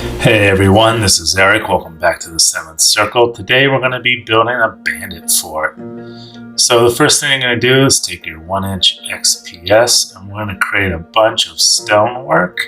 Hey everyone, this is Eric. Welcome back to the 7th Circle. Today we're going to be building a bandit fort. So the first thing you're going to do is take your 1-inch XPS and we're going to create a bunch of stonework.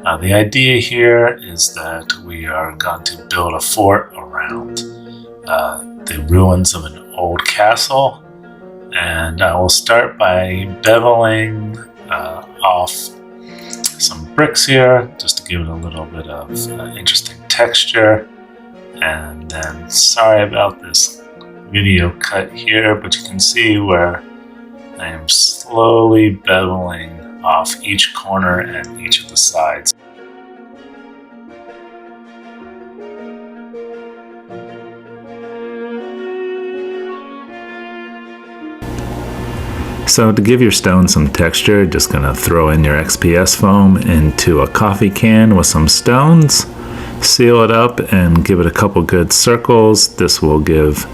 The idea here is that we are going to build a fort around the ruins of an old castle. And I will start by beveling off some bricks here just to give it a little bit of interesting texture. And then sorry about this video cut here, but you can see where I am slowly beveling off each corner and each of the sides. So to give your stone some texture, just gonna throw in your XPS foam into a coffee can with some stones, seal it up and give it a couple good circles. This will give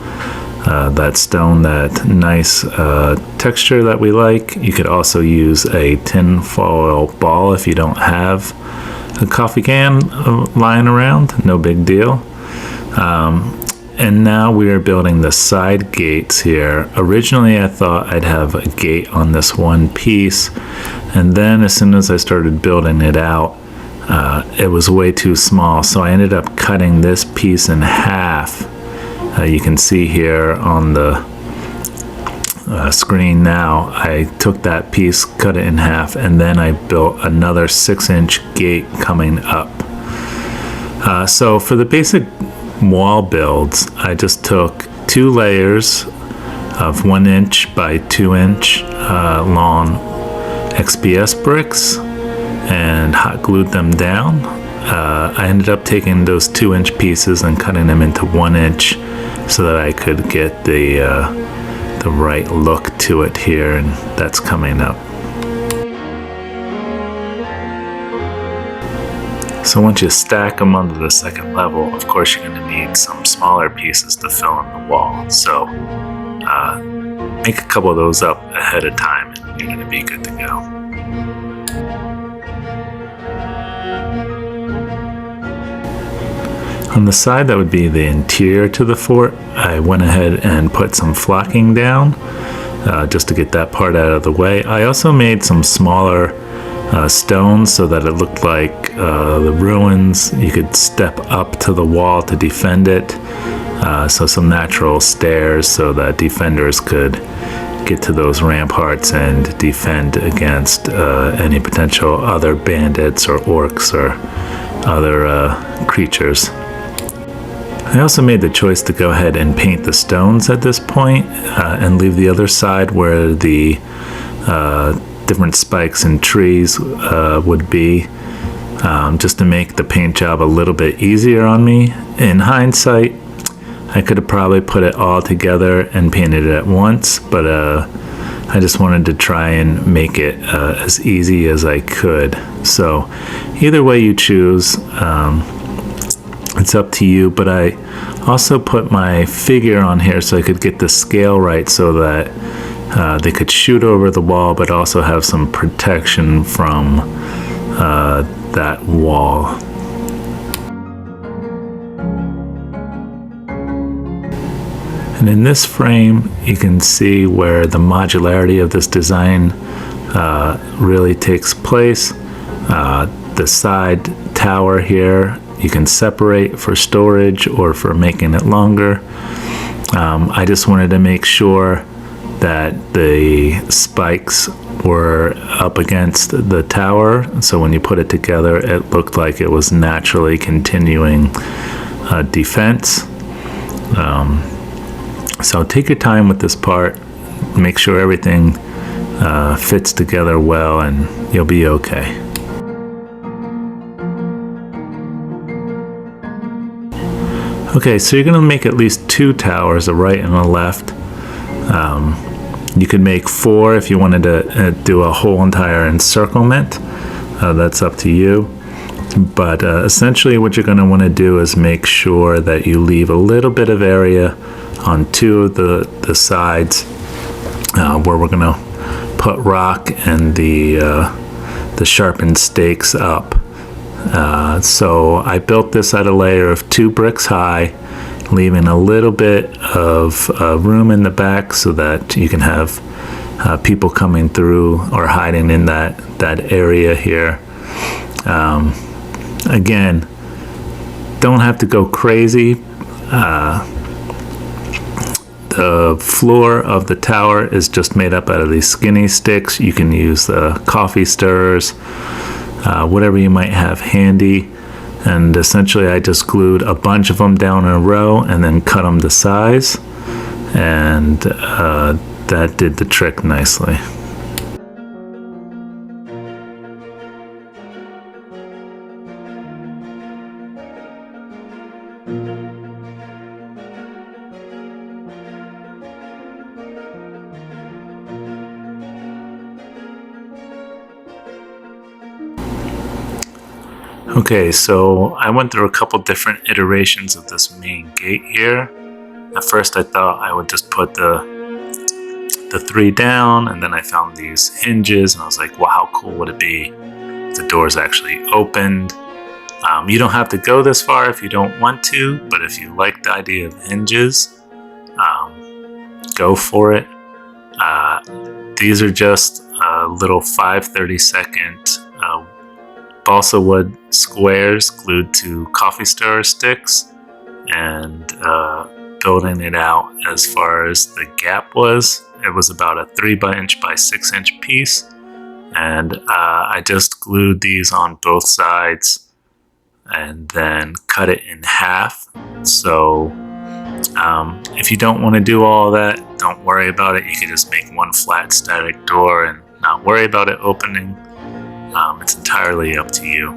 that stone that nice texture that we like. You could also use a tin foil ball if you don't have a coffee can lying around, no big deal. And now we are building the side gates here. Originally I thought I'd have a gate on this one piece, and then as soon as I started building it out, it was way too small, so I ended up cutting this piece in half. You can see here on the screen now, I took that piece, cut it in half, and then I built another 6-inch gate coming up. So for the basic wall builds, I just took 2 layers of 1-inch by 2-inch long XPS bricks and hot glued them down. I ended up taking those 2-inch pieces and cutting them into 1-inch so that I could get the right look to it here, and that's coming up. So once you stack them onto the second level, of course you're going to need some smaller pieces to fill in the wall. So make a couple of those up ahead of time and you're going to be good to go. On the side that would be the interior to the fort, I went ahead and put some flocking down just to get that part out of the way. I also made some smaller stones so that it looked like the ruins. You could step up to the wall to defend it. So some natural stairs so that defenders could get to those ramparts and defend against any potential other bandits or orcs or other creatures. I also made the choice to go ahead and paint the stones at this point and leave the other side where the different spikes and trees would be, just to make the paint job a little bit easier on me. In hindsight, I could have probably put it all together and painted it at once, but I just wanted to try and make it as easy as I could. So either way you choose, it's up to you, but I also put my figure on here so I could get the scale right so that they could shoot over the wall but also have some protection from that wall. And in this frame you can see where the modularity of this design really takes place. The side tower here you can separate for storage or for making it longer. I just wanted to make sure that the spikes were up against the tower, so when you put it together it looked like it was naturally continuing defense. So take your time with this part, make sure everything fits together well, and you'll be okay. Okay, so you're going to make at least 2 towers, a right and a left. You could make 4 if you wanted to do a whole entire encirclement. That's up to you. But essentially what you're going to want to do is make sure that you leave a little bit of area on 2 of the sides where we're going to put rock and the sharpened stakes up. So I built this at a layer of 2 bricks high, leaving a little bit of room in the back so that you can have people coming through or hiding in that area here. Again, don't have to go crazy. The floor of the tower is just made up out of these skinny sticks. You can use the coffee stirrers, whatever you might have handy. And essentially I just glued a bunch of them down in a row and then cut them to size. And that did the trick nicely. Okay, so I went through a couple different iterations of this main gate here. At first I thought I would just put the 3 down, and then I found these hinges and I was like, well, how cool would it be if the doors actually opened? You don't have to go this far if you don't want to, but if you like the idea of hinges, go for it. These are just little 5/32 balsa wood squares glued to coffee stirrer sticks, and building it out as far as the gap was. It was about a 3" by 6" piece, and I just glued these on both sides and then cut it in half. So if you don't want to do all that, don't worry about it. You can just make one flat static door and not worry about it opening. It's entirely up to you.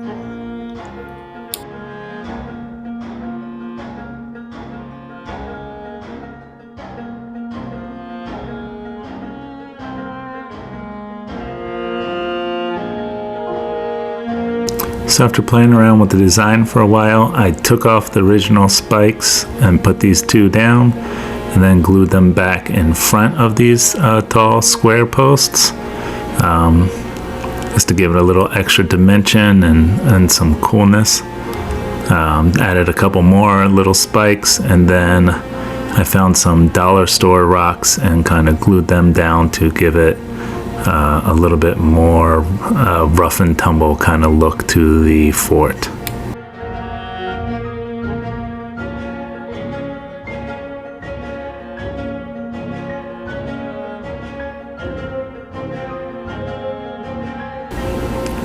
So after playing around with the design for a while, I took off the original spikes and put these 2 down, and then glued them back in front of these tall square posts, just to give it a little extra dimension and some coolness. Added a couple more little spikes, and then I found some dollar store rocks and kind of glued them down to give it a little bit more rough and tumble kind of look to the fort.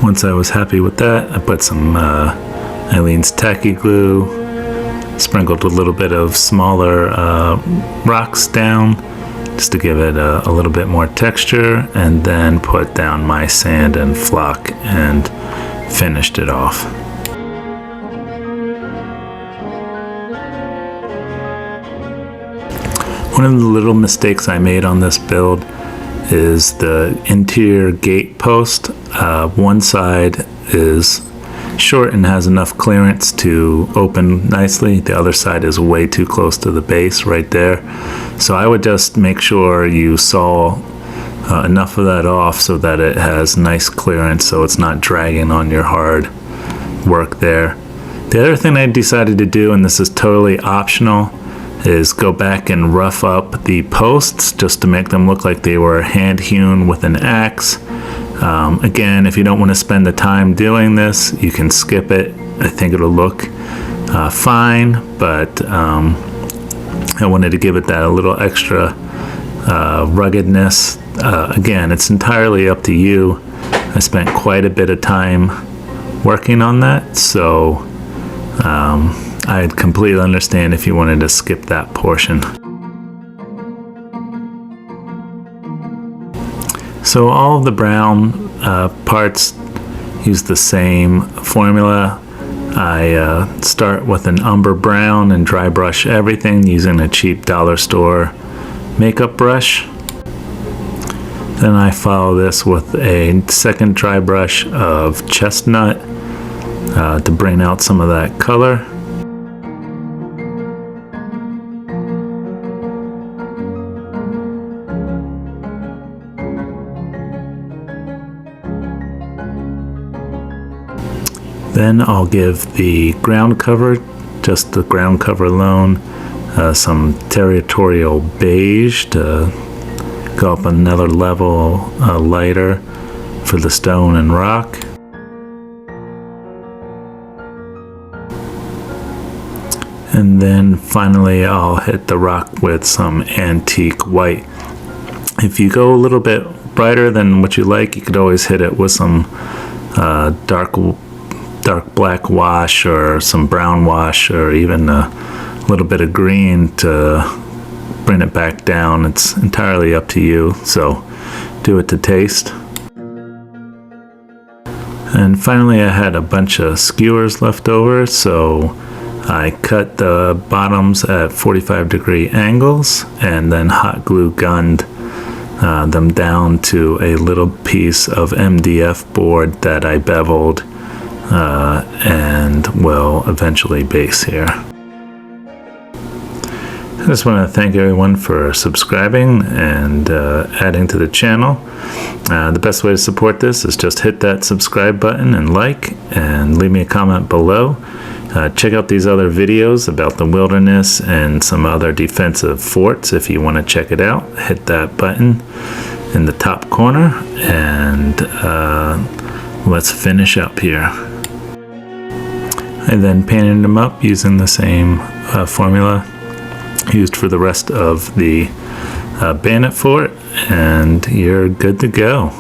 Once I was happy with that, I put some Eileen's tacky glue, sprinkled a little bit of smaller rocks down just to give it a little bit more texture, and then put down my sand and flock and finished it off. One of the little mistakes I made on this build is the interior gate post. One side is short and has enough clearance to open nicely. The other side is way too close to the base right there. So I would just make sure you saw enough of that off so that it has nice clearance, so it's not dragging on your hard work there. The other thing I decided to do, and this is totally optional, is go back and rough up the posts just to make them look like they were hand hewn with an axe. Again, if you don't want to spend the time doing this, you can skip it. I think it'll look fine, but I wanted to give it that a little extra ruggedness. Again, it's entirely up to you. I spent quite a bit of time working on that, so I'd completely understand if you wanted to skip that portion. So all of the brown parts use the same formula. I start with an Umber Brown and dry brush everything using a cheap dollar store makeup brush. Then I follow this with a second dry brush of Chestnut to bring out some of that color. Then I'll give the ground cover, just the ground cover alone, some Territorial Beige to go up another level lighter for the stone and rock. And then finally I'll hit the rock with some antique white. If you go a little bit brighter than what you like, you could always hit it with some dark black wash or some brown wash or even a little bit of green to bring it back down. It's entirely up to you, so do it to taste. And finally I had a bunch of skewers left over, so I cut the bottoms at 45-degree angles and then hot glue gunned them down to a little piece of MDF board that I beveled and will eventually base here. I just want to thank everyone for subscribing and adding to the channel. The best way to support this is just hit that subscribe button and like, and leave me a comment below. Check out these other videos about the wilderness and some other defensive forts if you want to check it out. Hit that button in the top corner, and let's finish up here. I then painted them up using the same formula used for the rest of the Bandit fort, and you're good to go.